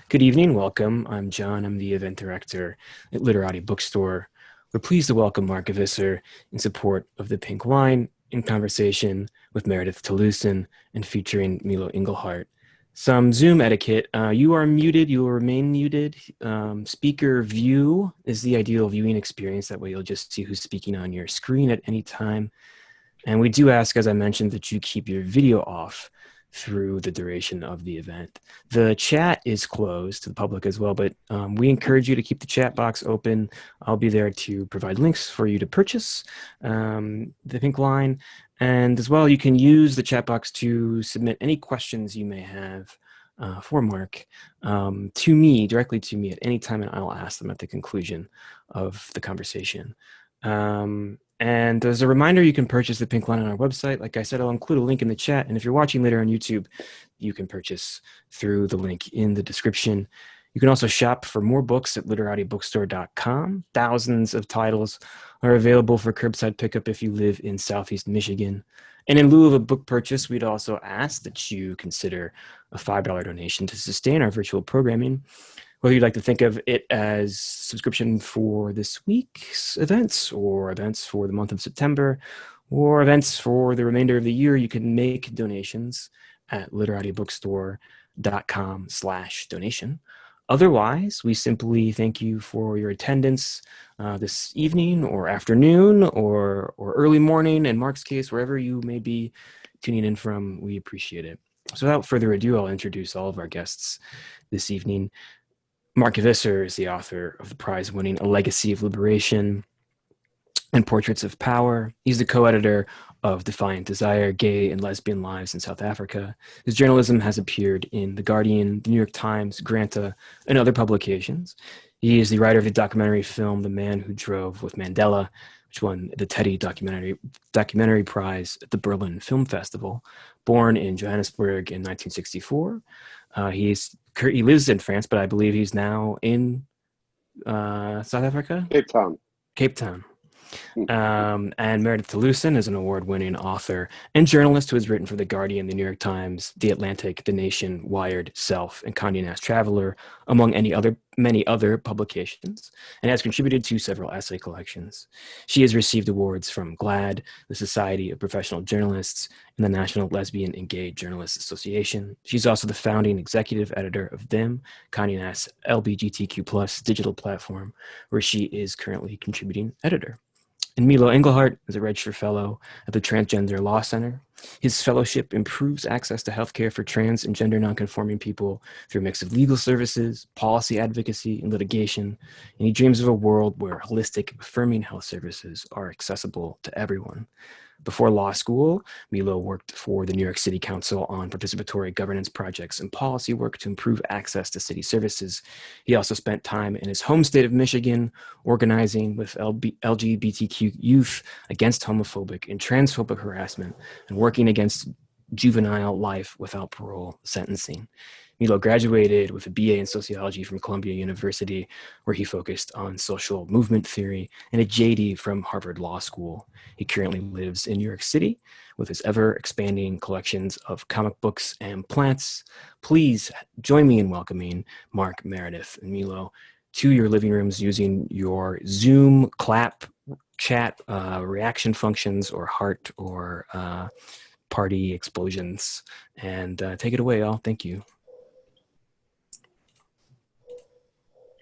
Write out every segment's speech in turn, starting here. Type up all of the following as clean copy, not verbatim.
Good evening, welcome. I'm John. I'm the event director at Literati Bookstore. We're pleased to welcome Mark Gevisser in support of the Pink Wine in conversation with Meredith Talusan and featuring Milo Inglehart. Some Zoom etiquette. You are muted. You will remain muted. Speaker view is the ideal viewing experience. That way you'll just see who's speaking on your screen at any time. And we do ask, as I mentioned, that you keep your video off through the duration of the event. The chat is closed to the public as well, but we encourage you to keep the chat box open. I'll be there to provide links for you to purchase the Pink Line. And as well, you can use the chat box to submit any questions you may have for Mark to me, directly to me at any time, and I'll ask them at the conclusion of the conversation. And as a reminder, you can purchase the Pink Line on our website. Like I said, I'll include a link in the chat. And if you're watching later on YouTube, you can purchase through the link in the description. You can also shop for more books at literatibookstore.com. Thousands of titles are available for curbside pickup if you live in Southeast Michigan. And in lieu of a book purchase, we'd also ask that you consider a $5 donation to sustain our virtual programming. Whether you'd like to think of it as subscription for this week's events or events for the month of September or events for the remainder of the year, you can make donations at literatibookstore.com/donation. Otherwise, we simply thank you for your attendance this evening or afternoon or early morning. In Mark's case, wherever you may be tuning in from, we appreciate it. So without further ado, I'll introduce all of our guests this evening. Mark Gevisser is the author of the prize-winning A Legacy of Liberation and Portraits of Power. He's the co-editor of Defiant Desire, Gay and Lesbian Lives in South Africa. His journalism has appeared in The Guardian, The New York Times, Granta, and other publications. He is the writer of the documentary film The Man Who Drove with Mandela, which won the Teddy Documentary Prize at the Berlin Film Festival. Born in Johannesburg in 1964, he lives in France, but I believe he's now in South Africa? Cape Town. Cape Town. And Meredith Talusan is an award-winning author and journalist who has written for The Guardian, The New York Times, The Atlantic, The Nation, Wired, Self, and Condé Nast Traveler, among many other publications, and has contributed to several essay collections. She has received awards from GLAAD, the Society of Professional Journalists, and the National Lesbian and Gay Journalists Association. She's also the founding executive editor of THEM, Condé Nast LGBTQ+ digital platform, where she is currently contributing editor. And Milo Inglehart is a registered fellow at the Transgender Law Center. His fellowship improves access to healthcare for trans and gender nonconforming people through a mix of legal services, policy advocacy, and litigation. And he dreams of a world where holistic, affirming health services are accessible to everyone. Before law school, Milo worked for the New York City Council on participatory governance projects and policy work to improve access to city services. He also spent time in his home state of Michigan organizing with LGBTQ youth against homophobic and transphobic harassment and working against juvenile life without parole sentencing. Milo graduated with a BA in sociology from Columbia University, where he focused on social movement theory, and a JD from Harvard Law School. He currently lives in New York City with his ever-expanding collections of comic books and plants. Please join me in welcoming Mark, Meredith, and Milo to your living rooms using your Zoom clap chat reaction functions or heart or party explosions. And take it away, all. Thank you.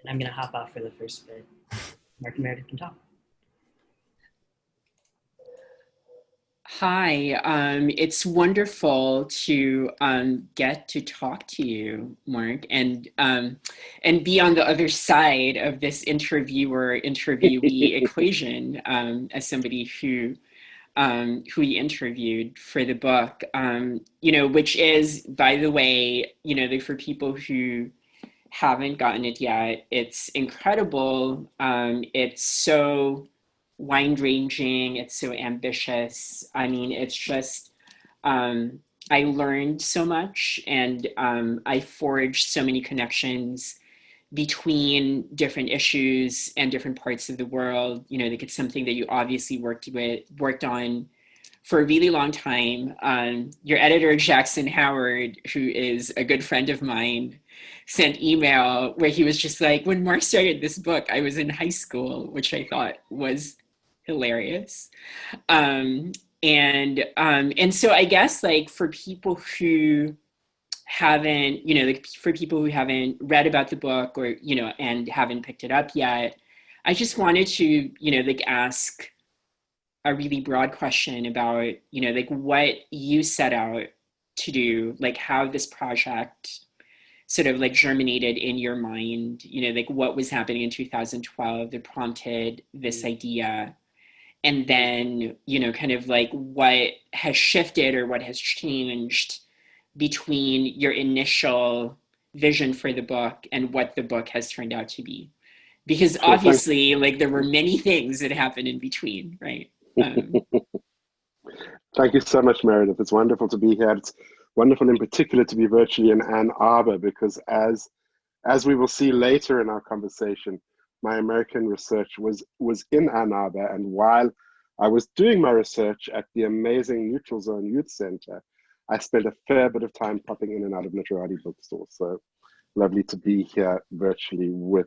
I'm going to hop off for the first bit. Mark and Meredith can talk. Hi, it's wonderful to get to talk to you, Mark, and be on the other side of this interviewee equation as somebody who he interviewed for the book, which is, by the way, for people who haven't gotten it yet, it's incredible. It's so wide-ranging, it's so ambitious. I mean, it's just, I learned so much, and I forged so many connections between different issues and different parts of the world. Like, it's something that you obviously worked on for a really long time. Your editor, Jackson Howard, who is a good friend of mine, sent email where he was just like, when Mark started this book, I was in high school, which I thought was hilarious. Um, and so I guess like for people who haven't, like for people who haven't read about the book or, and haven't picked it up yet, I just wanted to, like ask a really broad question about, like what you set out to do, like how this project sort of like germinated in your mind, like what was happening in 2012 that prompted this idea. And then, kind of like what has shifted or what has changed between your initial vision for the book and what the book has turned out to be. Because Sure, obviously, like there were many things that happened in between, right? thank you so much, Meredith. It's wonderful to be here. It's wonderful in particular to be virtually in Ann Arbor, because as we will see later in our conversation, my American research was in Ann Arbor. And while I was doing my research at the amazing Neutral Zone Youth Center, I spent a fair bit of time popping in and out of Literati Bookstore. So lovely to be here virtually with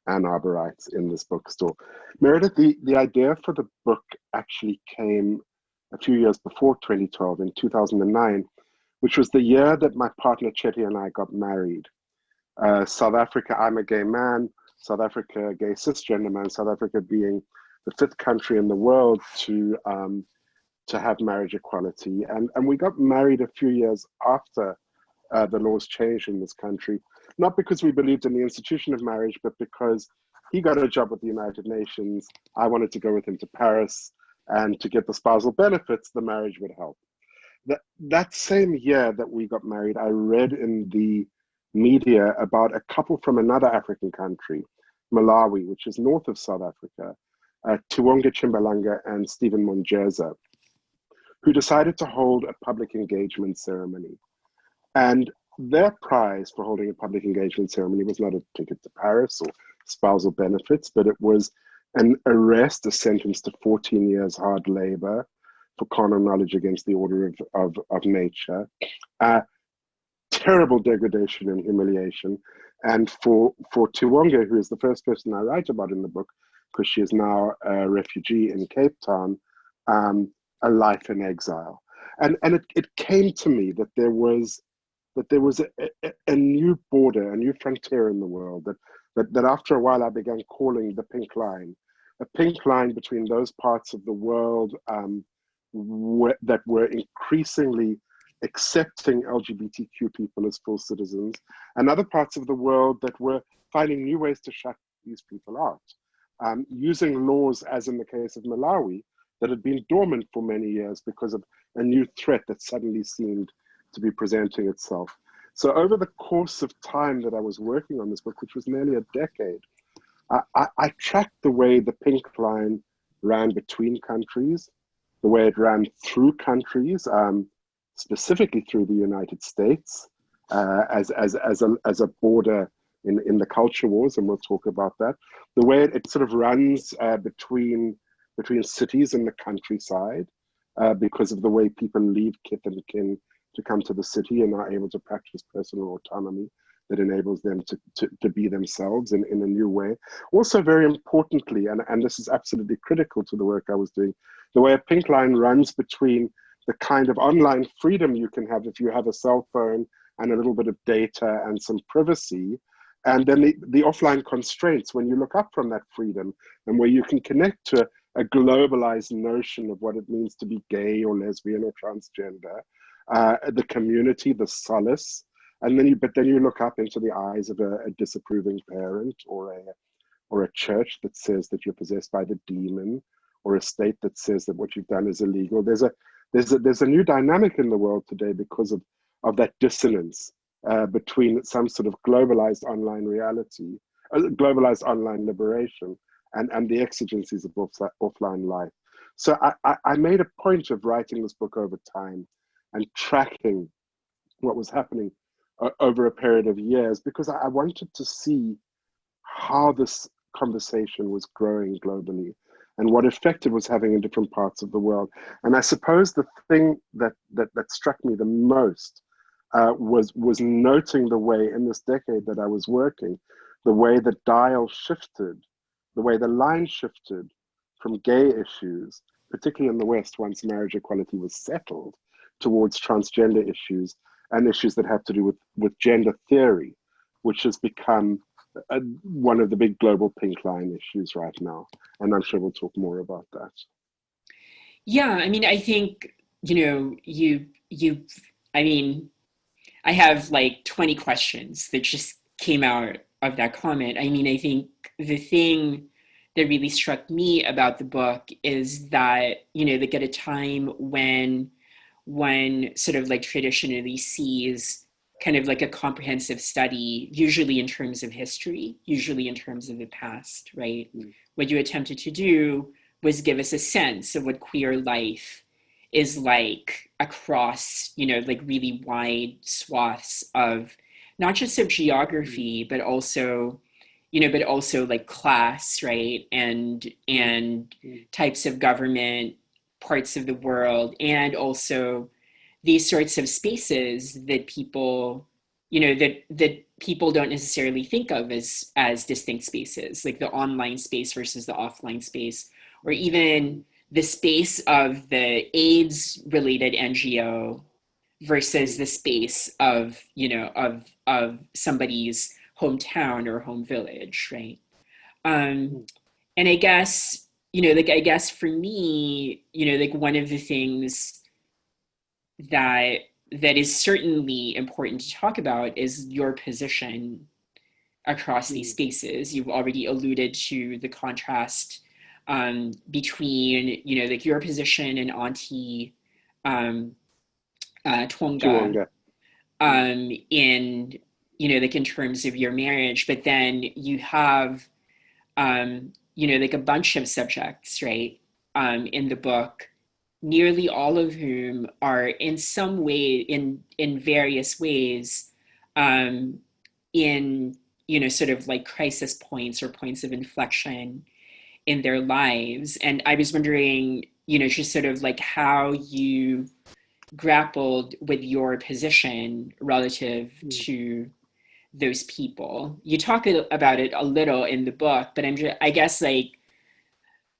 Ann Arborites in this bookstore. Meredith, the idea for the book actually came a few years before 2012, in 2009, which was the year that my partner Chetty and I got married. South Africa, I'm a gay man. South Africa, a gay cisgender man. South Africa being the 5th country in the world to have marriage equality. And we got married a few years after the laws changed in this country, not because we believed in the institution of marriage, but because he got a job with the United Nations. I wanted to go with him to Paris, and to get the spousal benefits, the marriage would help. That same year that we got married, I read in the media about a couple from another African country, Malawi, which is north of South Africa, Tiwonga Chimbalanga and Stephen Monjeza, who decided to hold a public engagement ceremony. And their prize for holding a public engagement ceremony was not a ticket to Paris or spousal benefits, but it was an arrest, a sentence to 14 years hard labor for carnal knowledge against the order of nature, terrible degradation and humiliation. And for Tiwonga, who is the first person I write about in the book, because she is now a refugee in Cape Town, a life in exile. And it came to me that there was a new border, a new frontier in the world that after a while I began calling the pink line, a pink line between those parts of the world that were increasingly accepting LGBTQ people as full citizens, and other parts of the world that were finding new ways to shut these people out, using laws, as in the case of Malawi, that had been dormant for many years because of a new threat that suddenly seemed to be presenting itself. So over the course of time that I was working on this book, which was nearly a decade, I tracked the way the pink line ran between countries, the way it ran through countries, specifically through the United States, as a border in the culture wars, and we'll talk about that. The way it sort of runs between cities and the countryside, because of the way people leave kith and kin to come to the city and are able to practice personal autonomy that enables them to be themselves in a new way. Also, very importantly, and this is absolutely critical to the work I was doing, the way a pink line runs between the kind of online freedom you can have if you have a cell phone and a little bit of data and some privacy, and then the offline constraints when you look up from that freedom, and where you can connect to a globalized notion of what it means to be gay or lesbian or transgender, the community, the solace, and then you look up into the eyes of a disapproving parent or a church that says that you're possessed by the demon, or a state that says that what you've done is illegal. There's a new dynamic in the world today because of that dissonance between some sort of globalized online reality, globalized online liberation, and the exigencies of offline life. So I made a point of writing this book over time and tracking what was happening over a period of years, because I wanted to see how this conversation was growing globally, and what effect it was having in different parts of the world. And I suppose the thing that struck me the most was noting the way in this decade that I was working, the way the dial shifted, the way the line shifted from gay issues, particularly in the West once marriage equality was settled, towards transgender issues and issues that have to do with gender theory, which has become one of the big global pink line issues right now. And I'm sure we'll talk more about that. Yeah, I mean, I think, I mean, I have like 20 questions that just came out of that comment. I mean, I think the thing that really struck me about the book is that, like at a time when one sort of like traditionally sees kind of like a comprehensive study, usually in terms of history, usually in terms of the past, right? What you attempted to do was give us a sense of what queer life is like across, like really wide swaths of not just of geography, but also like class, right? And types of government, parts of the world, and also these sorts of spaces that people, that people don't necessarily think of as distinct spaces, like the online space versus the offline space, or even the space of the AIDS related NGO versus the space of, of somebody's hometown or home village, right? And I guess, I guess for me, like one of the things that is certainly important to talk about is your position across these spaces. You've already alluded to the contrast between, like your position and Auntie Twonga, in, like in terms of your marriage, but then you have, like a bunch of subjects, right, in the book, nearly all of whom are in some way, in various ways, in, sort of like crisis points or points of inflection in their lives. And I was wondering, just sort of like how you grappled with your position relative to those people. You talk about it a little in the book, but I guess like,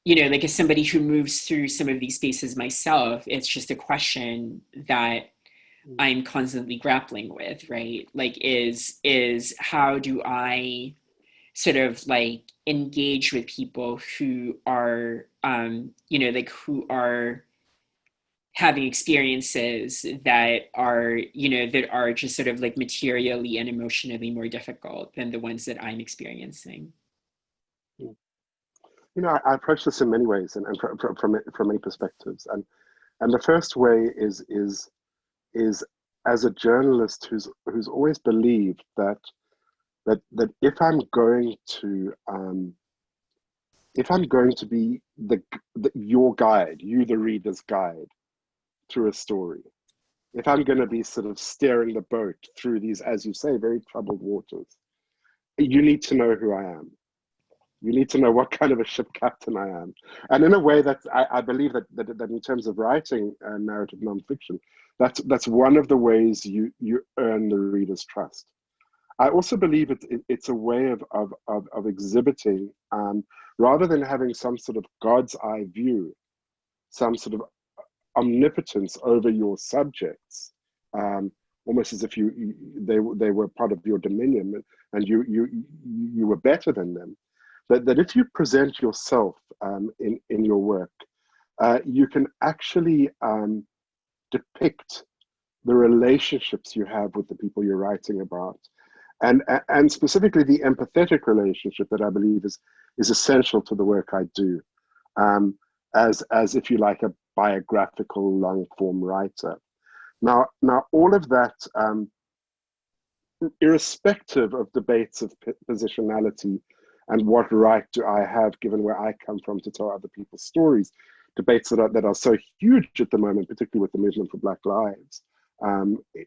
like as somebody who moves through some of these spaces myself, it's just a question that I'm constantly grappling with, right? Like is how do I sort of like engage with people who are, like who are having experiences that are, that are just sort of like materially and emotionally more difficult than the ones that I'm experiencing. I approach this in many ways and from many perspectives. And the first way is as a journalist who's always believed that if I'm going to be your guide, you the reader's guide through a story, if I'm going to be sort of steering the boat through these, as you say, very troubled waters, you need to know who I am. You need to know what kind of a ship captain I am. And in a way that I believe that in terms of writing narrative nonfiction, that's one of the ways you earn the reader's trust. I also believe it's a way of exhibiting, rather than having some sort of God's eye view, some sort of omnipotence over your subjects, almost as if they were part of your dominion and you were better than them. That if you present yourself in your work, you can actually depict the relationships you have with the people you're writing about, and specifically the empathetic relationship that I believe is essential to the work I do, as if you like a biographical long form writer. Now all of that, irrespective of debates of positionality and what right do I have, given where I come from, to tell other people's stories, debates that are so huge at the moment, particularly with the movement for Black Lives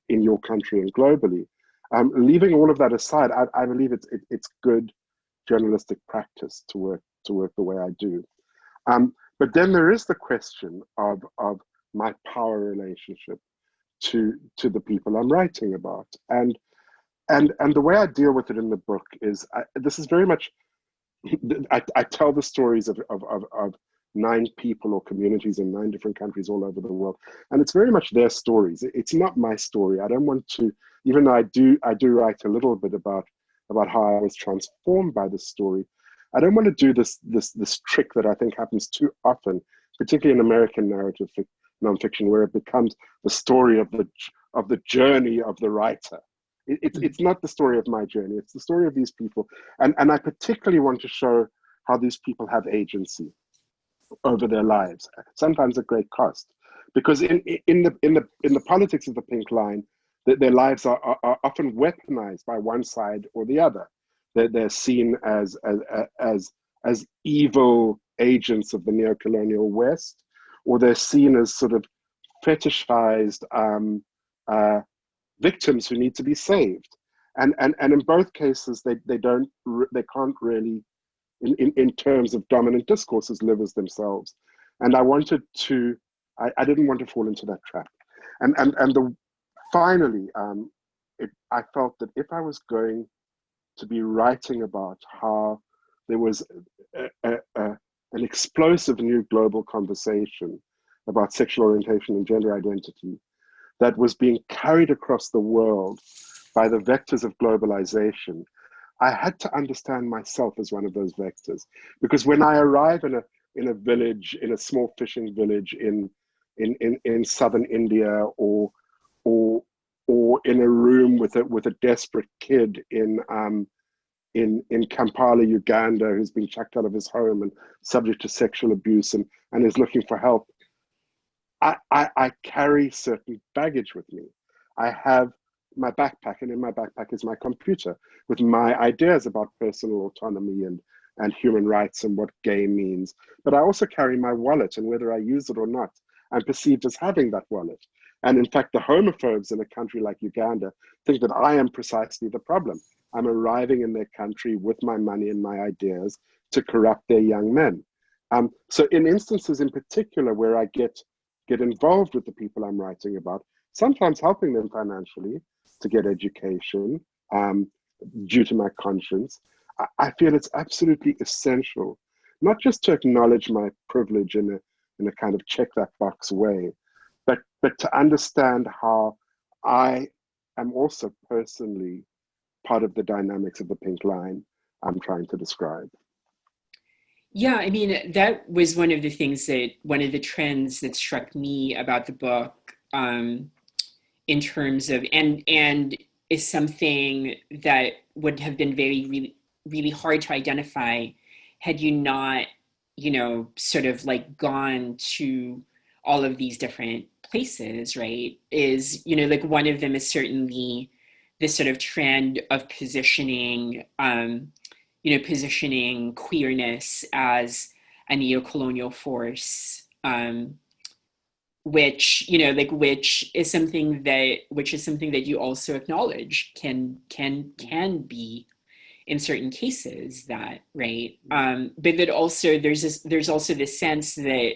in your country and globally. Leaving all of that aside, I believe it's good journalistic practice to work the way I do. But then there is the question of my power relationship to the people I'm writing about, and the way I deal with it in the book is this is very much I tell the stories of 9 people or communities in 9 different countries all over the world, and it's very much their stories. It's not my story. I don't want to, even though I do write a little bit about how I was transformed by this story. I don't want to do this trick that I think happens too often, particularly in American narrative nonfiction, where it becomes the story of the journey of the writer. It's not the story of my journey. It's the story of these people, and I particularly want to show how these people have agency over their lives, sometimes at great cost, because in the politics of the Pink Line, their lives are often weaponized by one side or the other. They're seen as evil agents of the neo-colonial West, or they're seen as sort of fetishized victims who need to be saved. And in both cases, they can't really, in terms of dominant discourses, live as themselves. And I didn't want to fall into that trap. Finally, I felt that if I was going to be writing about how there was an explosive new global conversation about sexual orientation and gender identity that was being carried across the world by the vectors of globalization, I had to understand myself as one of those vectors. Because when I arrive in a village, in a small fishing village in southern India, or in a room with a desperate kid in Kampala, Uganda, who's been chucked out of his home and subject to sexual abuse and is looking for help, I carry certain baggage with me. I have my backpack, and in my backpack is my computer with my ideas about personal autonomy and human rights and what gay means. But I also carry my wallet, and whether I use it or not, I'm perceived as having that wallet. And in fact, the homophobes in a country like Uganda think that I am precisely the problem. I'm arriving in their country with my money and my ideas to corrupt their young men. So in instances in particular where I get involved with the people I'm writing about, sometimes helping them financially to get education due to my conscience, I feel it's absolutely essential, not just to acknowledge my privilege in a kind of check that box way, but to understand how I am also personally part of the dynamics of the Pink Line I'm trying to describe. Yeah, I mean, that was one of the trends that struck me about the book, in terms of, and is something that would have been really, really hard to identify had you not, sort of like gone to all of these different places, right? Is, like one of them is certainly this sort of trend of positioning queerness as a neo-colonial force, which is something that you also acknowledge can be in certain cases, that, right? But that also there's also this sense that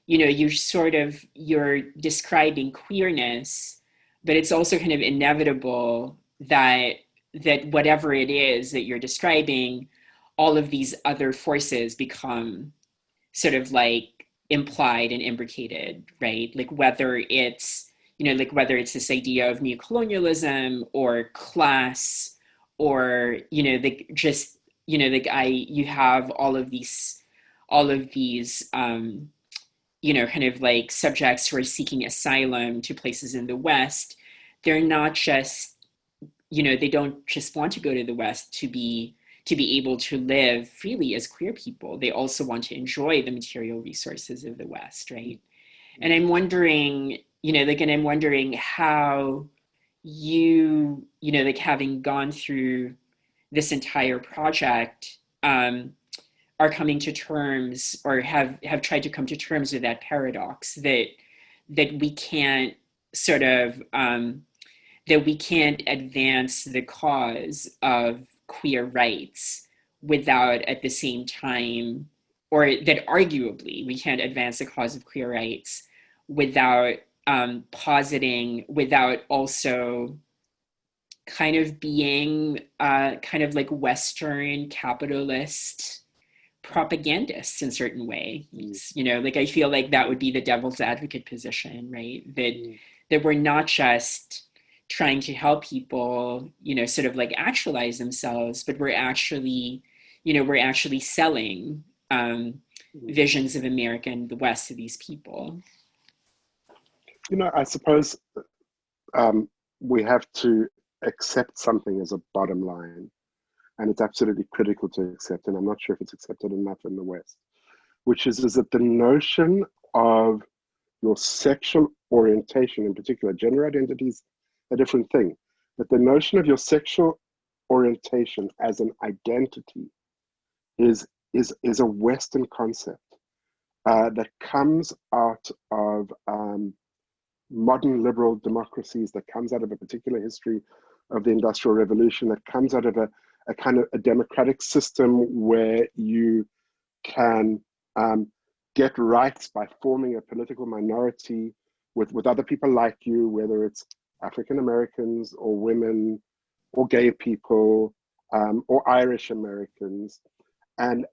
you're describing queerness, but it's also kind of inevitable that whatever it is that you're describing, all of these other forces become sort of like implied and imbricated, right? Like whether it's this idea of neocolonialism or class, or you have all of these kind of like subjects who are seeking asylum to places in the West. They're not just, they don't just want to go to the West to be able to live freely as queer people. They also want to enjoy the material resources of the West, right? And I'm wondering, how having gone through this entire project, are coming to terms, or have tried to come to terms with that paradox that we can't sort of that we can't advance the cause of queer rights without at the same time or that arguably we can't advance the cause of queer rights without positing, without also kind of being kind of like Western capitalist propagandists in certain ways. You know, like I feel like that would be the devil's advocate position, right? That we're not just trying to help people, you know, sort of like actualize themselves, but we're actually, you know, we're actually selling visions of America and the West to these people. You know, I suppose we have to accept something as a bottom line, and it's absolutely critical to accept, and I'm not sure if it's accepted enough in the West, which is that the notion of your sexual orientation, in particular, gender identity is a different thing, but the notion of your sexual orientation as an identity is a Western concept that comes out of modern liberal democracies, that comes out of a particular history of the Industrial Revolution, that comes out of a kind of a democratic system where you can get rights by forming a political minority with other people like you, whether it's African Americans or women or gay people or Irish Americans, and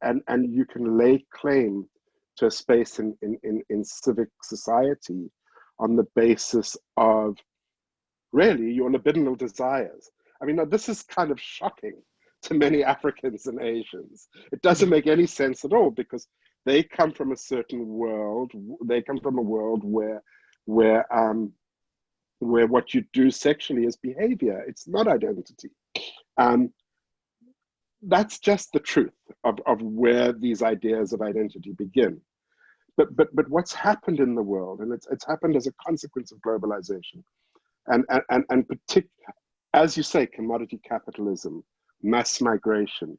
you can lay claim to a space in civic society on the basis of really your libidinal desires. I mean, now this is kind of shocking to many Africans and Asians. It doesn't make any sense at all because they come from a certain world. They come from a world where what you do sexually is behavior. It's not identity. That's just the truth of where these ideas of identity begin. But what's happened in the world, and it's happened as a consequence of globalization, and as you say, commodity capitalism, mass migration,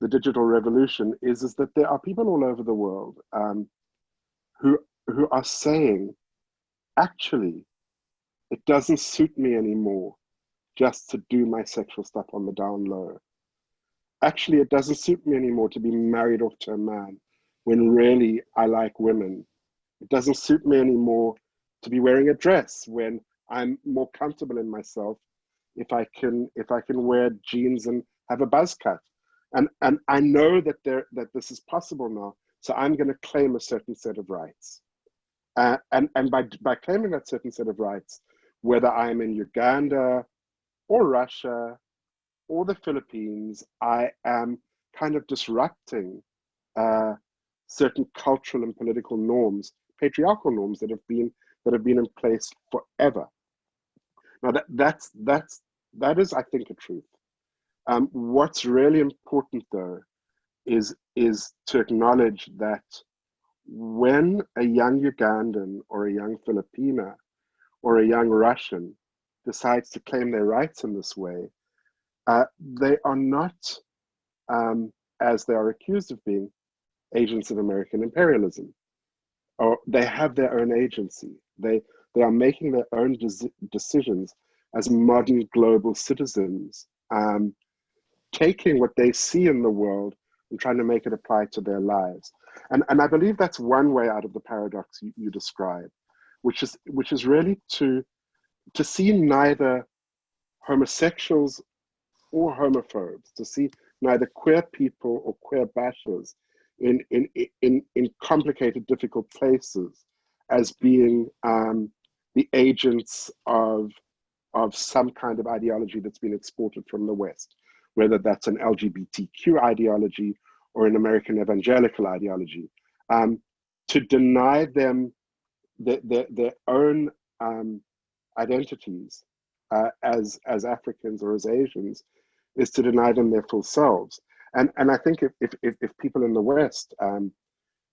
the digital revolution, is that there are people all over the world who are saying, actually, it doesn't suit me anymore just to do my sexual stuff on the down low. Actually, it doesn't suit me anymore to be married off to a man when really I like women. It doesn't suit me anymore to be wearing a dress when I'm more comfortable in myself if I can wear jeans and have a buzz cut. And I know that this is possible now, so I'm going to claim a certain set of rights. And by claiming that certain set of rights, whether I'm in Uganda or Russia or the Philippines, I am kind of disrupting certain cultural and political norms, patriarchal norms that have been in place forever. Now that is, I think, a truth. What's really important, though, is to acknowledge that when a young Ugandan or a young Filipina or a young Russian decides to claim their rights in this way, they are not, as they are accused of being, agents of American imperialism, or they have their own agency. They are making their own decisions as modern global citizens, taking what they see in the world and trying to make it apply to their lives. And I believe that's one way out of the paradox you describe, which is really to see neither homosexuals or homophobes, to see neither queer people or queer bashers in complicated, difficult places as being the agents of some kind of ideology that's been exported from the West, whether that's an LGBTQ ideology or an American evangelical ideology, to deny them their own identities as Africans or as Asians is to deny them their full selves. And I think if people in the West, in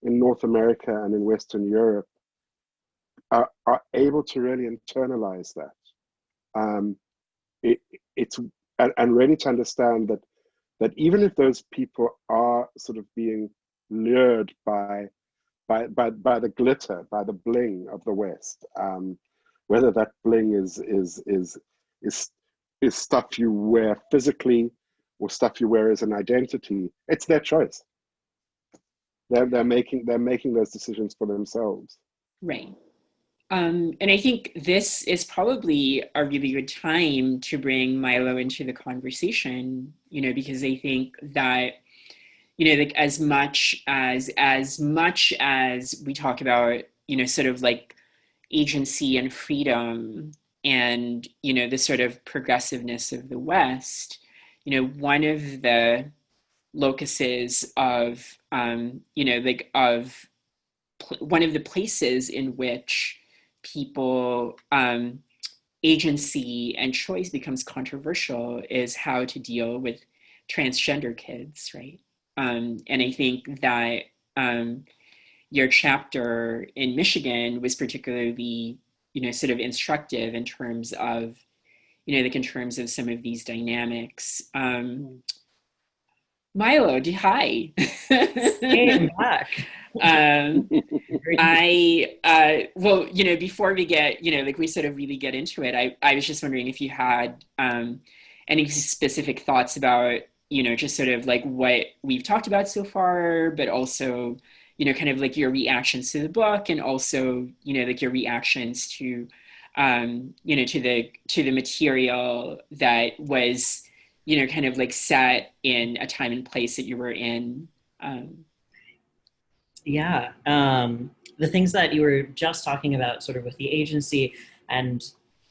North America and in Western Europe, are able to really internalize that, it's and really to understand that even if those people are sort of being lured by the glitter, by the bling of the West, whether that bling is stuff you wear physically or stuff you wear as an identity, it's their choice. they're making those decisions for themselves. Right. And I think this is probably a really good time to bring Milo into the conversation, because I think that, like as much as we talk about, sort of like agency and freedom and, the sort of progressiveness of the West, one of the locuses of, one of the places in which people agency and choice becomes controversial is how to deal with transgender kids, right? And I think that your chapter in Michigan was particularly, sort of instructive in terms of, like in terms of some of these dynamics. Milo, hi. Hey, I'm back. Well, before we get, like we sort of really get into it, I was just wondering if you had any specific thoughts about, just sort of like what we've talked about so far, but also, kind of like your reactions to the book, and also, like your reactions to, to the material that was, kind of like set in a time and place that you were in. Yeah. The things that you were just talking about, sort of with the agency and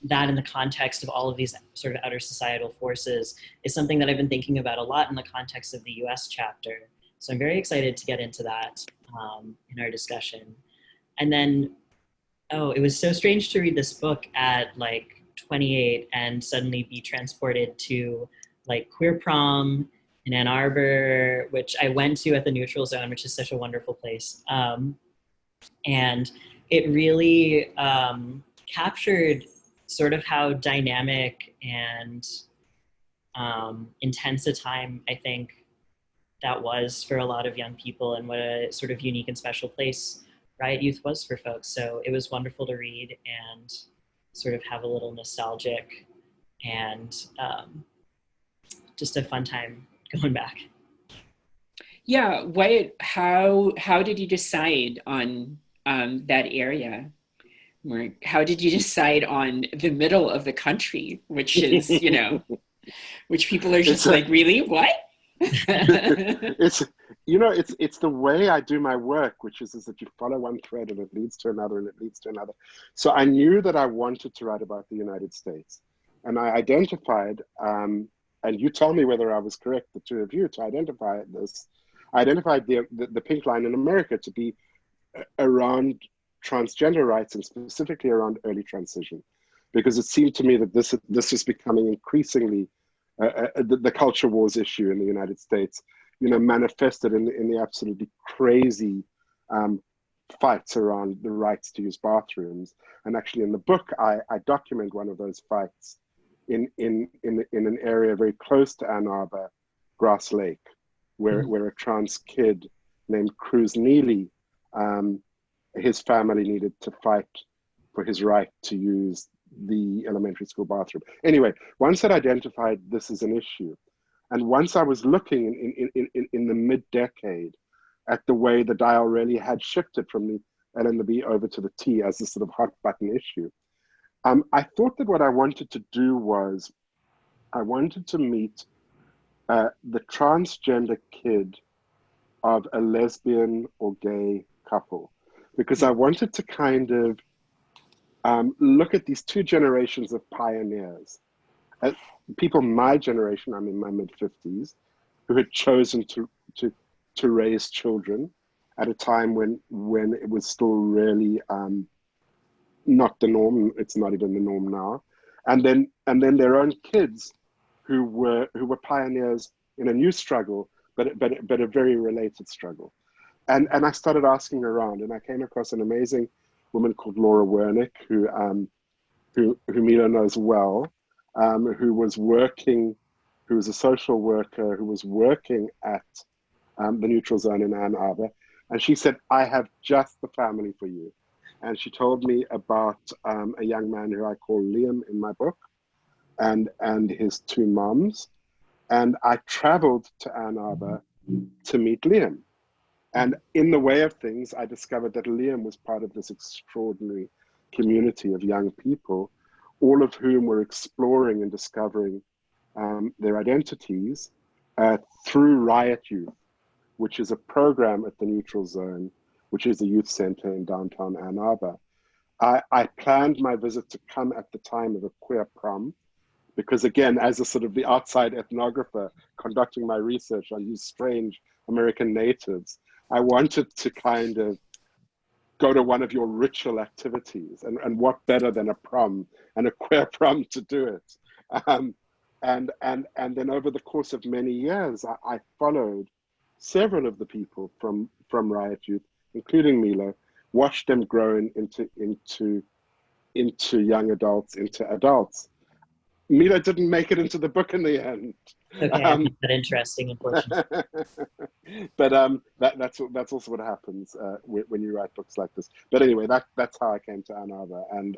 that in the context of all of these sort of outer societal forces, is something that I've been thinking about a lot in the context of the US chapter. So I'm very excited to get into that in our discussion. And then, it was so strange to read this book at like 28 and suddenly be transported to like queer prom in Ann Arbor, which I went to at the Neutral Zone, which is such a wonderful place. And it really captured sort of how dynamic and intense a time I think that was for a lot of young people, and what a sort of unique and special place Riot Youth was for folks. So it was wonderful to read and sort of have a little nostalgic and just a fun time going back. Yeah, how did you decide on that area? How did you decide on the middle of the country, which is, which people are just like, really, what? It's the way I do my work, which is that you follow one thread and it leads to another and it leads to another. So I knew that I wanted to write about the United States, and I identified, and you tell me whether I was correct, the two of you, to identify this. I identified the pink line in America to be around transgender rights, and specifically around early transition, because it seemed to me that this is becoming increasingly the culture wars issue in the United States, manifested in the absolutely crazy fights around the rights to use bathrooms. And actually in the book, I document one of those fights in an area very close to Ann Arbor, Grass Lake, where a trans kid named Cruz Neely, his family needed to fight for his right to use the elementary school bathroom. Anyway, once I'd identified this as an issue, and once I was looking in the mid-decade at the way the dial really had shifted from the L and the B over to the T as this sort of hot button issue, I thought that what I wanted to do was I wanted to meet the transgender kid of a lesbian or gay couple, because I wanted to kind of look at these two generations of pioneers, people my generation, I'm in my mid-50s, who had chosen to raise children at a time when it was still really not the norm. It's not even the norm now. And then their own kids who were pioneers in a new struggle, but a very related struggle. And I started asking around, and I came across an amazing woman called Laura Wernick, who Milo knows well, who was a social worker, who was working at the Neutral Zone in Ann Arbor. And she said, I have just the family for you. And she told me about a young man who I call Liam in my book, and his two moms. And I traveled to Ann Arbor to meet Liam. And in the way of things, I discovered that Liam was part of this extraordinary community of young people, all of whom were exploring and discovering their identities through Riot Youth, which is a program at the Neutral Zone, which is a youth center in downtown Ann Arbor. I planned my visit to come at the time of a queer prom, because again, as a sort of the outside ethnographer conducting my research on these strange American natives, I wanted to kind of go to one of your ritual activities, and what better than a prom and a queer prom to do it. And then over the course of many years, I followed several of the people from Riot Youth, including Milo, watched them grow into young adults, into adults. Milo didn't make it into the book in the end. Okay, I find that interesting, unfortunately. But that's also what happens when you write books like this. But anyway, that's how I came to Ann Arbor, and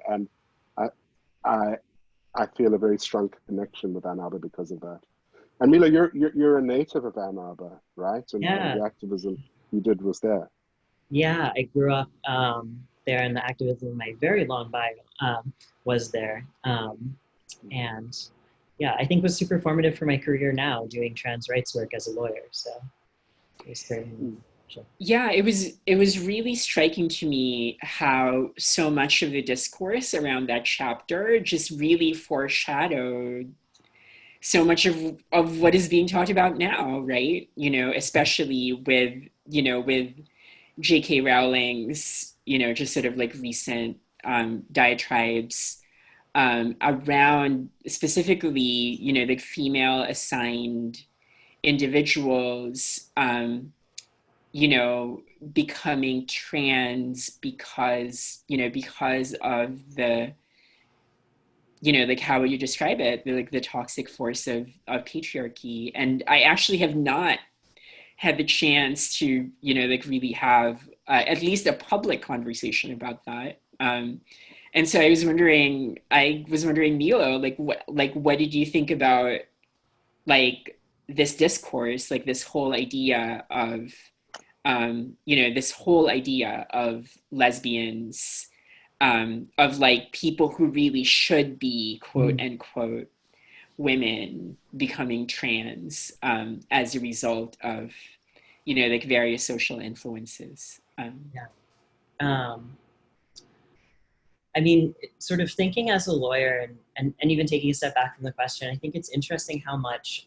I feel a very strong connection with Ann Arbor because of that. And Milo, you're a native of Ann Arbor, right? And Yeah. the activism you did was there. Yeah, I grew up there, and the activism in my very long bio was there. And yeah, I think was super formative for my career now, doing trans rights work as a lawyer. So it was certainly sure. Yeah, it was really striking to me how so much of the discourse around that chapter just really foreshadowed so much of what is being talked about now, right? You know, especially with J.K. Rowling's, just sort of like recent diatribes around specifically, like female assigned individuals, becoming trans because of the, like how would you describe it? Like the toxic force of patriarchy. And I actually have not had the chance to, like really have at least a public conversation about that. And so I was wondering, Milo, what did you think about like this discourse, like this whole idea of, this whole idea of lesbians, of like people who really should be quote unquote women becoming trans as a result of, like various social influences. I mean, sort of thinking as a lawyer and even taking a step back from the question, I think it's interesting how much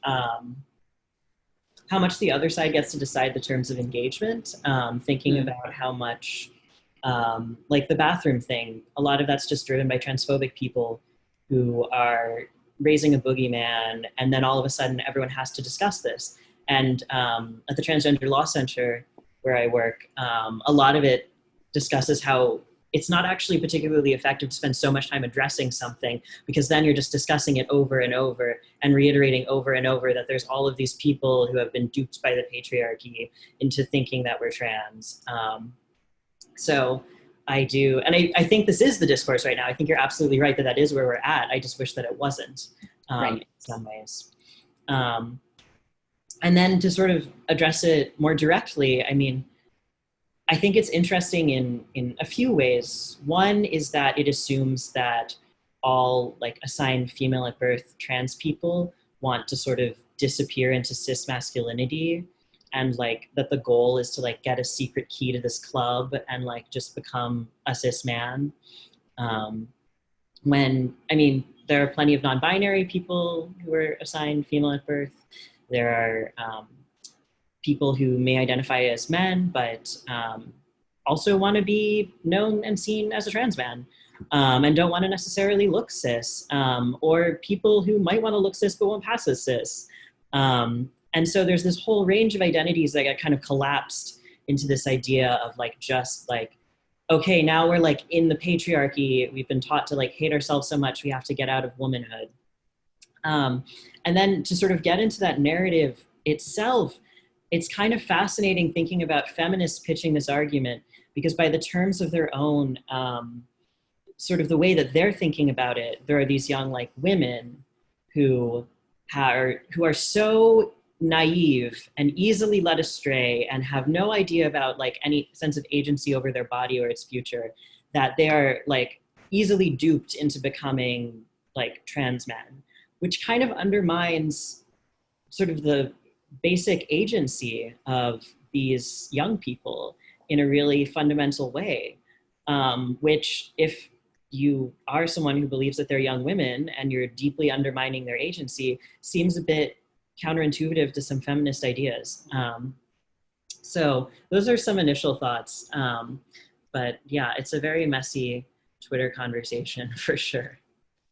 the other side gets to decide the terms of engagement, thinking about how much, like the bathroom thing, a lot of that's just driven by transphobic people who are raising a boogeyman, and then all of a sudden everyone has to discuss this. And at the Transgender Law Center where I work, a lot of it discusses how it's not actually particularly effective to spend so much time addressing something, because then you're just discussing it over and over and reiterating over and over that there's all of these people who have been duped by the patriarchy into thinking that we're trans. So I do, and I think this is the discourse right now. I think you're absolutely right that is where we're at. I just wish that it wasn't, right. In some ways. And then to sort of address it more directly, I mean, I think it's interesting in a few ways. One is that it assumes that all like assigned female at birth trans people want to sort of disappear into cis masculinity, and like that the goal is to like get a secret key to this club and like just become a cis man. When, I mean, there are plenty of non-binary people who are assigned female at birth. There are people who may identify as men, but also want to be known and seen as a trans man, and don't want to necessarily look cis, or people who might want to look cis but won't pass as cis. And so there's this whole range of identities that got kind of collapsed into this idea of like, just like, okay, now we're like in the patriarchy. We've been taught to like hate ourselves so much, we have to get out of womanhood. And then to sort of get into that narrative itself, it's kind of fascinating thinking about feminists pitching this argument, because by the terms of their own, sort of the way that they're thinking about it, there are these young like women who are so naive and easily led astray and have no idea about like any sense of agency over their body or its future, that they are like easily duped into becoming like trans men, which kind of undermines sort of the basic agency of these young people in a really fundamental way, which if you are someone who believes that they're young women and you're deeply undermining their agency, seems a bit counterintuitive to some feminist ideas. So those are some initial thoughts. But yeah, it's a very messy Twitter conversation for sure.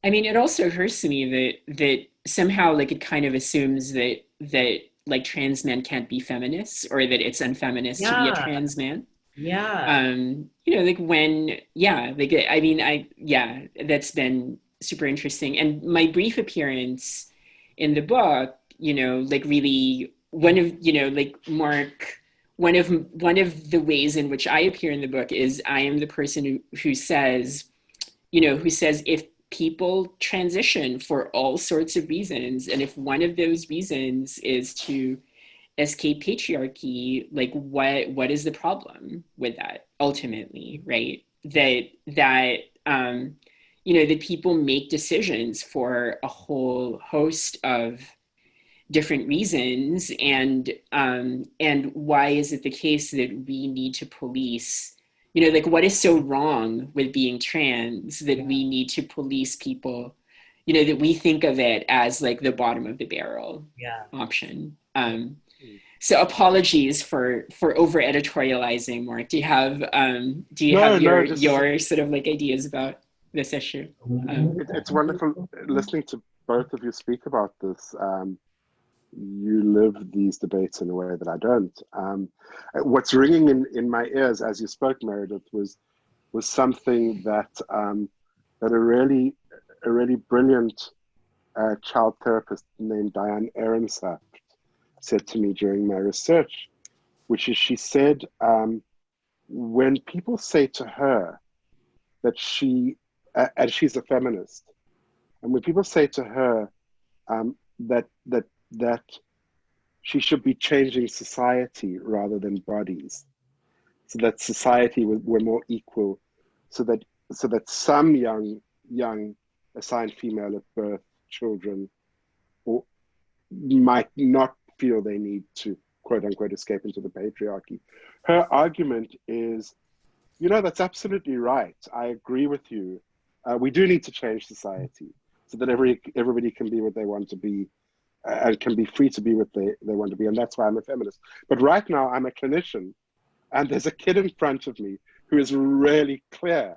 I mean, it also occurs to me that somehow like it kind of assumes that like trans men can't be feminists, or that it's unfeminist to be a Yeah, trans man. yeah, You know, like when, yeah, like, I mean, yeah, that's been super interesting. And my brief appearance in the book, you know, like really one of, you know, like Mark, one of the ways in which I appear in the book is I am the person who says, you know, who says if people transition for all sorts of reasons, and if one of those reasons is to escape patriarchy, like what is the problem with that ultimately, right? That you know, that people make decisions for a whole host of different reasons, and why is it the case that we need to police, you know, like what is so wrong with being trans that we need to police people, you know, that we think of it as like the bottom of the barrel yeah. option. So apologies for over editorializing, Mark. Do you have your sort of like ideas about this issue? It's wonderful listening to both of you speak about this. You live these debates in a way that I don't. What's ringing in my ears as you spoke, Meredith, was something that that a really brilliant child therapist named Diane Ehrensaft said to me during my research, which is she said, when people say to her that and she's a feminist, and when people say to her that she should be changing society rather than bodies, so that society were more equal, so that some young assigned female at birth children or might not feel they need to quote unquote escape into the patriarchy. Her argument is, you know, that's absolutely right. I agree with you. We do need to change society so that everybody can be what they want to be and can be free to be what they want to be. And that's why I'm a feminist. But right now I'm a clinician, and there's a kid in front of me who is really clear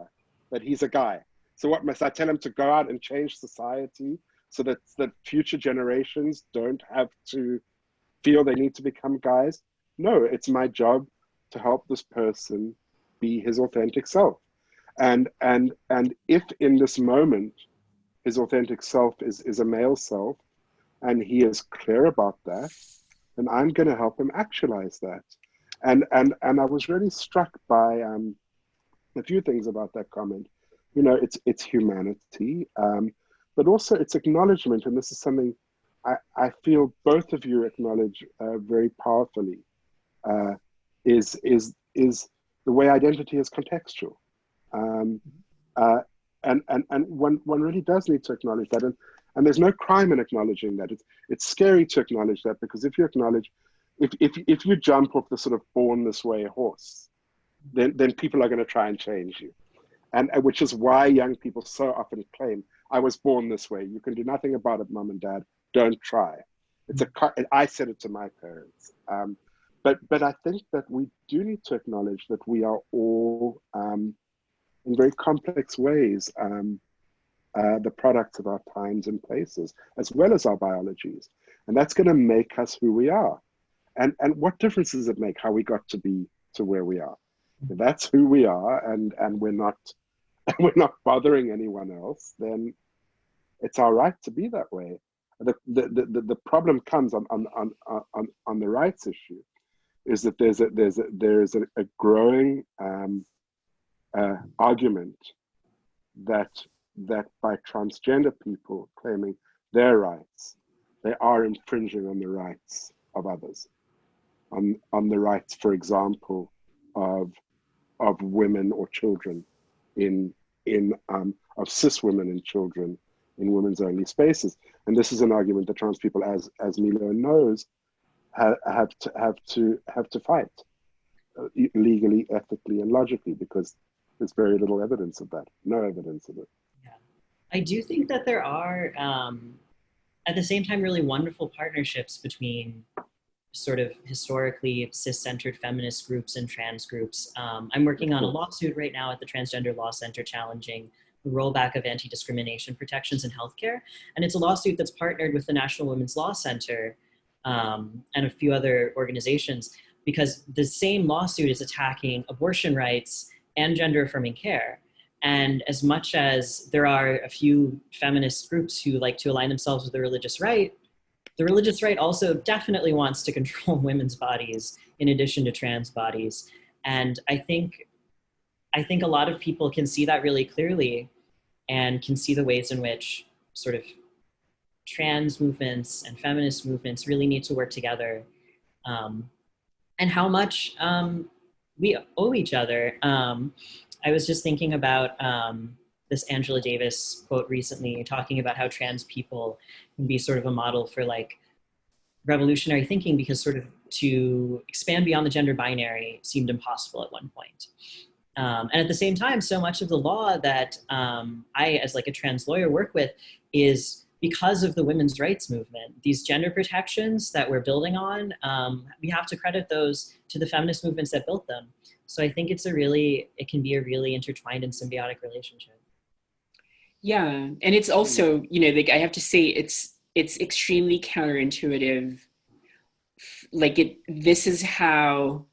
that he's a guy. So what must I tell him? To go out and change society so that future generations don't have to feel they need to become guys? No, it's my job to help this person be his authentic self. And if in this moment his authentic self is a male self, and he is clear about that, then I'm going to help him actualize that. And I was really struck by a few things about that comment. You know, it's humanity, but also it's acknowledgement, and this is something I feel both of you acknowledge very powerfully. Is the way identity is contextual, and one really does need to acknowledge that, and there's no crime in acknowledging that. It's scary to acknowledge that, because if you acknowledge, if you jump off the sort of born this way horse, then people are going to try and change you, and which is why young people so often claim, I was born this way. You can do nothing about it, mom and dad. Don't try. I said it to my parents. But I think that we do need to acknowledge that we are all, in very complex ways, the products of our times and places, as well as our biologies. And that's going to make us who we are. And what difference does it make how we got to be to where we are? If that's who we are, and we're not bothering anyone else, then it's our right to be that way. The problem comes on the rights issue, is that there is a growing argument that by transgender people claiming their rights, they are infringing on the rights of others, on the rights, for example, of women or children of cis women and children in women's only spaces. And this is an argument that trans people, as Milo knows, have to fight legally, ethically, and logically, because there's very little evidence of that, no evidence of it. Yeah. I do think that there are, at the same time, really wonderful partnerships between sort of historically cis-centered feminist groups and trans groups. I'm working on a lawsuit right now at the Transgender Law Center challenging the rollback of anti-discrimination protections in healthcare. And it's a lawsuit that's partnered with the National Women's Law Center and a few other organizations, because the same lawsuit is attacking abortion rights and gender-affirming care. And as much as there are a few feminist groups who like to align themselves with the religious right also definitely wants to control women's bodies in addition to trans bodies. And I think a lot of people can see that really clearly and can see the ways in which sort of trans movements and feminist movements really need to work together, and how much we owe each other. I was just thinking about this Angela Davis quote recently, talking about how trans people can be sort of a model for like revolutionary thinking, because sort of to expand beyond the gender binary seemed impossible at one point. And at the same time, so much of the law that I, as like a trans lawyer, work with is because of the women's rights movement. These gender protections that we're building on, we have to credit those to the feminist movements that built them. So I think it can be a really intertwined and symbiotic relationship. Yeah, and it's also, like I have to say, it's extremely counterintuitive. Like this is how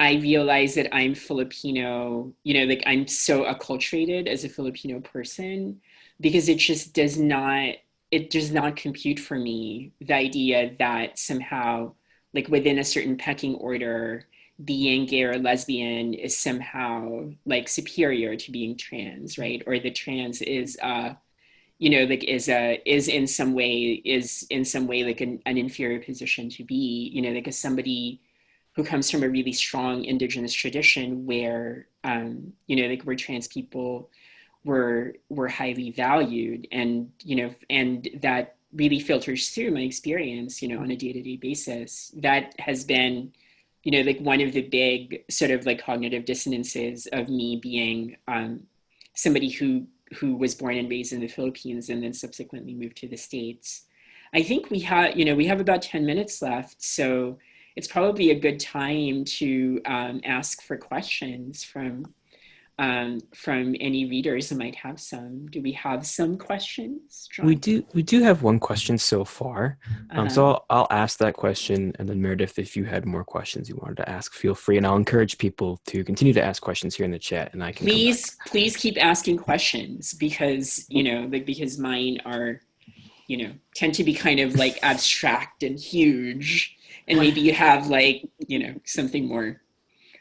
I realize that I'm Filipino, like I'm so acculturated as a Filipino person, because it just does not compute for me, the idea that somehow, like within a certain pecking order, being gay or lesbian is somehow like superior to being trans, right? Or the trans is like is in some way like an inferior position to be, like as somebody who comes from a really strong indigenous tradition where like where trans people were highly valued, and and that really filters through my experience on a day-to-day basis. That has been like one of the big sort of like cognitive dissonances of me being somebody who was born and raised in the Philippines and then subsequently moved to the States. I think we have about 10 minutes left, so it's probably a good time to ask for questions from any readers who might have some. Do we have some questions, John? We do have one question so far. So I'll ask that question, and then Meredith, if you had more questions you wanted to ask, feel free, and I'll encourage people to continue to ask questions here in the chat, and I can please keep asking questions, because because mine are tend to be kind of like abstract and huge, and maybe you have like something more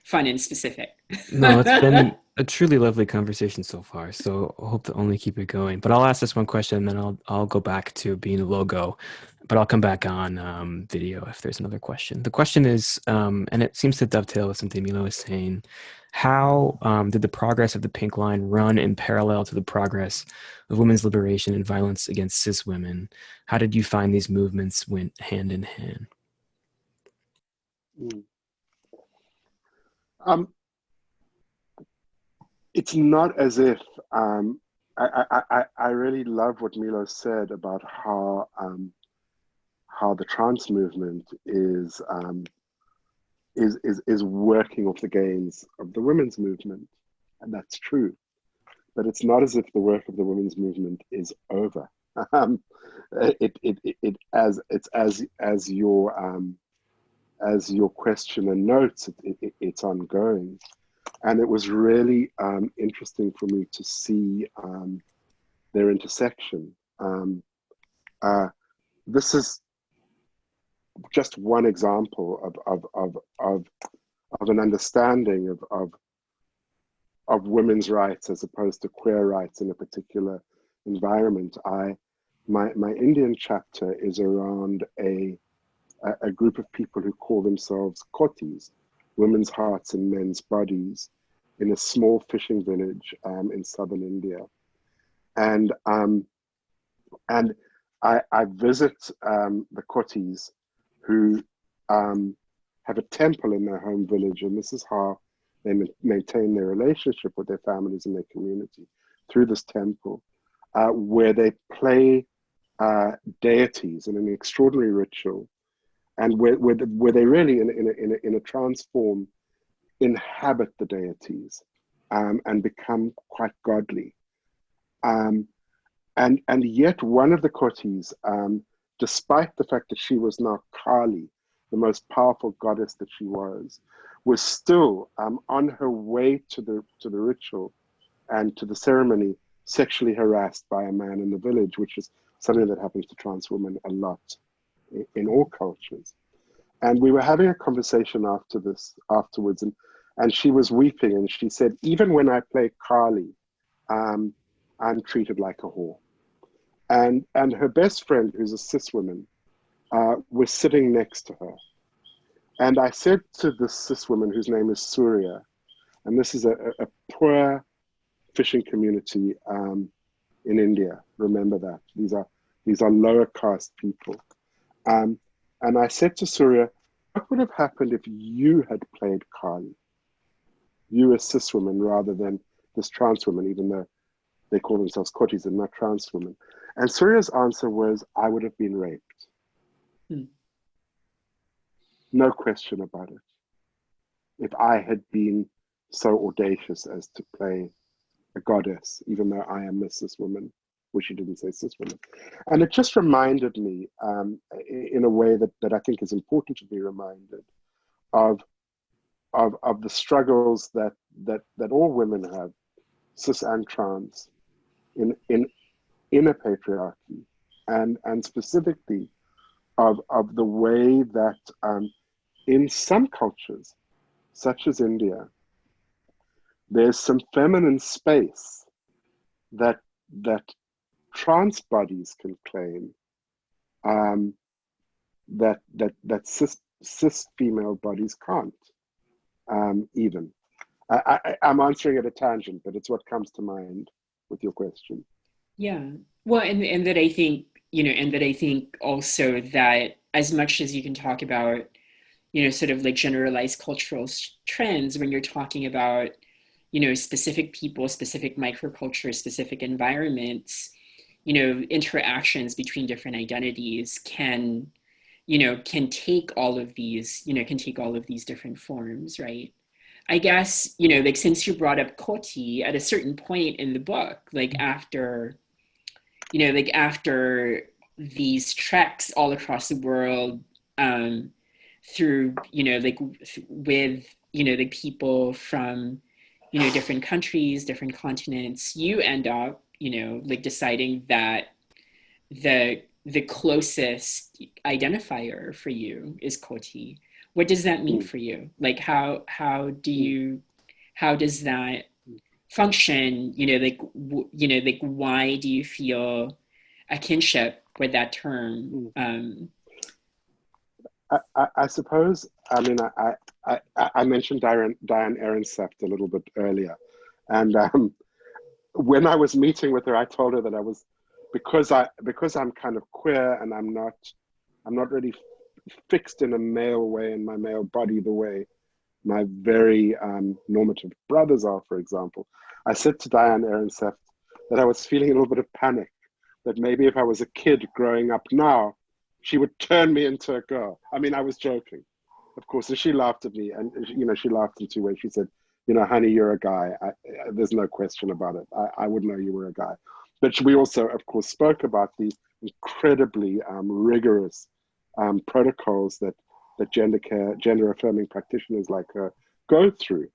fun and specific. No, it's been a truly lovely conversation so far, so I hope to only keep it going. But I'll ask this one question, and then I'll go back to being a logo, but I'll come back on video if there's another question. The question is, and it seems to dovetail with something Milo was saying, how did the progress of the Pink Line run in parallel to the progress of women's liberation and violence against cis women? How did you find these movements went hand in hand? It's not as if I really love what Milo said about how the trans movement is working off the gains of the women's movement, and that's true. But it's not as if the work of the women's movement is over. As your questioner notes, it's ongoing. And it was really interesting for me to see their intersection. This is just one example of an understanding of women's rights as opposed to queer rights in a particular environment. My Indian chapter is around a a group of people who call themselves kotis, women's hearts and men's bodies, in a small fishing village in southern India. And I visit the kotis who have a temple in their home village, and this is how they maintain their relationship with their families and their community, through this temple, where they play deities in an extraordinary ritual, and where they really, in a trance form, inhabit the deities and become quite godly. And yet one of the kotis, despite the fact that she was now Kali, the most powerful goddess that she was still on her way to the ritual and to the ceremony, sexually harassed by a man in the village, which is something that happens to trans women a lot in all cultures. And we were having a conversation afterwards, and she was weeping, and she said, even when I play Kali, I'm treated like a whore. And her best friend, who's a cis woman, was sitting next to her. And I said to this cis woman, whose name is Surya, and this is a poor fishing community in India. Remember that. These are lower caste people. And I said to Surya, what would have happened if you had played Kali? You, a cis woman, rather than this trans woman, even though they call themselves kotis and not trans women. And Surya's answer was, I would have been raped. No question about it. If I had been so audacious as to play a goddess, even though I am a cis woman, which she didn't say cis woman. And it just reminded me, in a way that I think is important to be reminded of the struggles that all women have, cis and trans, in a patriarchy, and specifically of the way that in some cultures, such as India, there's some feminine space that trans bodies can claim, that cis female bodies can't. Even I'm answering at a tangent, but it's what comes to mind with your question. Yeah, well, and that I think, and that I think also that as much as you can talk about, sort of like generalized cultural trends, when you're talking about, specific people, specific microcultures, specific environments, interactions between different identities can take all of these, different forms, right? I guess, like since you brought up Koti, at a certain point in the book, like after these treks all across the world, through, with, the people from, different countries, different continents, you end up, like deciding that the closest identifier for you is Koti. What does that mean for you? Like how does that function? Like why do you feel a kinship with that term? I suppose, I mean, I mentioned Diane Ehrensaft a little bit earlier, and when I was meeting with her, I told her that I was, because I'm kind of queer and I'm not really fixed in a male way, in my male body, the way my very normative brothers are, for example. I said to Diane Ehrensaft that I was feeling a little bit of panic, that maybe if I was a kid growing up now, she would turn me into a girl. I mean, I was joking, of course, and she laughed at me, and she laughed in two ways. She said, honey, you're a guy. There's no question about it. I would know you were a guy. But we also, of course, spoke about the incredibly rigorous protocols that gender affirming practitioners like her go through,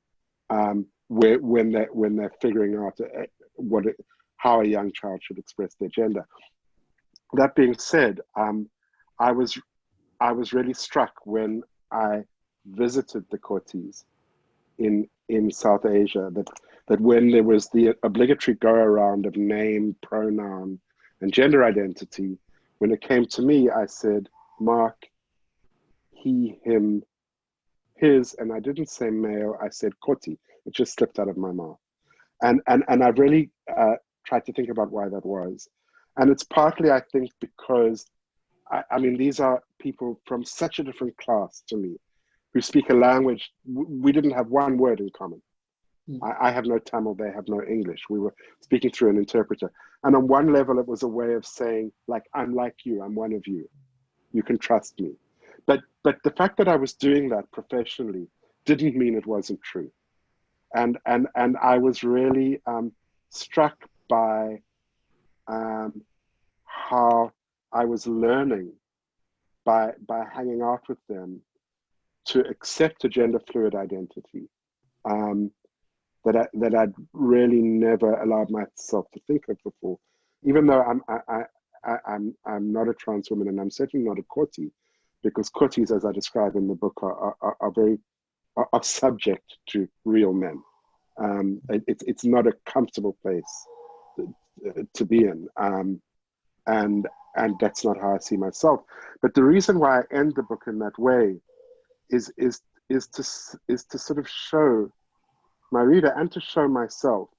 when they're figuring out how a young child should express their gender. That being said, I was really struck when I visited the kotis in South Asia, that when there was the obligatory go around of name, pronoun, and gender identity, when it came to me, I said, Mark, he, him, his, and I didn't say male, I said koti. It just slipped out of my mouth. And I've really tried to think about why that was. And it's partly, I think, because, I mean, these are people from such a different class to me, who speak a language, we didn't have one word in common. I have no Tamil, they have no English. We were speaking through an interpreter. And on one level, it was a way of saying, like, I'm like you, I'm one of you. You can trust me. But the fact that I was doing that professionally didn't mean it wasn't true. And I was really struck by how I was learning by hanging out with them to accept a gender fluid identity that I'd really never allowed myself to think of before. Even though I'm not a trans woman, and I'm certainly not a koti, because kotis, as I describe in the book, are subject to real men. It's not a comfortable place to be in, and that's not how I see myself. But the reason why I end the book in that way is to sort of show my reader and to show myself.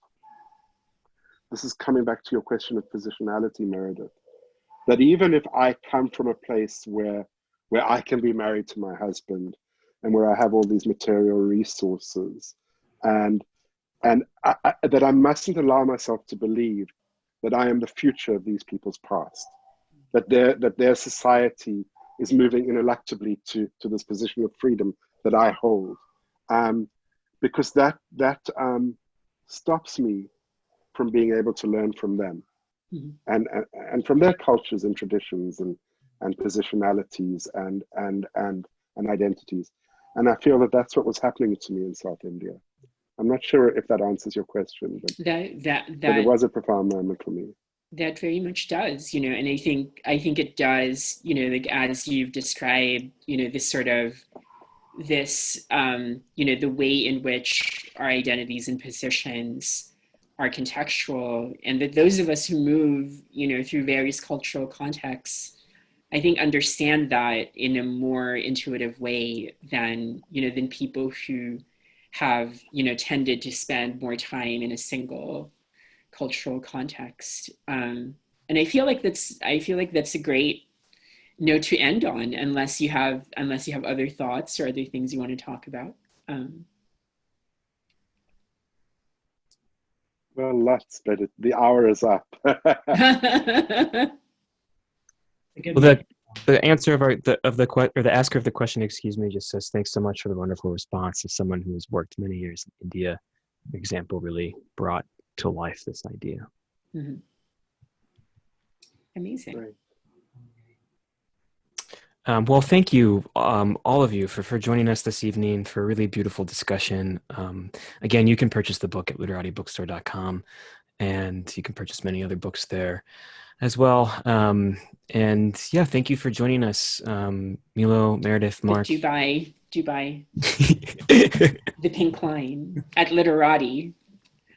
This is coming back to your question of positionality, Meredith. That even if I come from a place where I can be married to my husband and where I have all these material resources, and that I mustn't allow myself to believe that I am the future of these people's past, that their society is moving ineluctably to this position of freedom that I hold, because that stops me from being able to learn from them, and from their cultures and traditions and positionalities and identities. And I feel that that's what was happening to me in South India. I'm not sure if that answers your question, but but it was a profound moment for me. That very much does, and I think it does, like as you've described, this sort of the way in which our identities and positions are contextual, and that those of us who move, through various cultural contexts, I think understand that in a more intuitive way than people who have, tended to spend more time in a single cultural context. And I feel like that's a great note to end on, unless you have other thoughts or other things you want to talk about. Well, lots, but the hour is up. Well, the answer of the asker of the question, excuse me, just says, thanks so much for the wonderful response. As someone who has worked many years in India, the example really brought to life this idea. Mm-hmm. Amazing. Right. Well, thank you, all of you, for joining us this evening for a really beautiful discussion. Again, you can purchase the book at literatibookstore.com, and you can purchase many other books there as well. And yeah, thank you for joining us, Milo, Meredith, Mark. Do buy the pink line at Literati.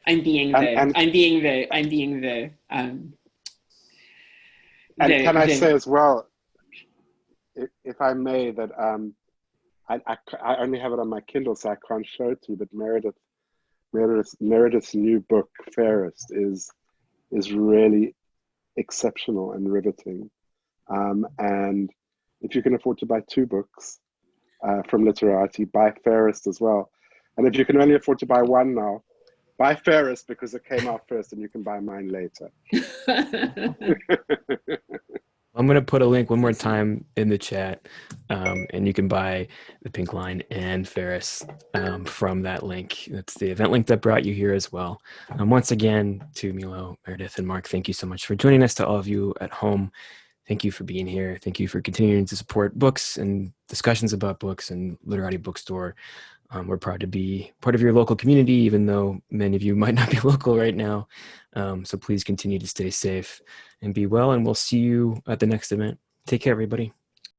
I'm being the. And can I say as well, if I may, that I only have it on my Kindle, so I can't show it to you. But Meredith's new book, Fairest, is really exceptional and riveting. And if you can afford to buy 2 books from Literati, buy Fairest as well. And if you can only afford to buy 1 now, buy Fairest because it came out first, and you can buy mine later. I'm going to put a link one more time in the chat, and you can buy the Pink Line and Ferris from that link. That's the event link that brought you here as well. Once again, to Milo, Meredith, and Mark, thank you so much for joining us. To all of you at home, thank you for being here. Thank you for continuing to support books and discussions about books and Literati Bookstore. We're proud to be part of your local community, even though many of you might not be local right now. So please continue to stay safe and be well, and we'll see you at the next event. Take care, everybody.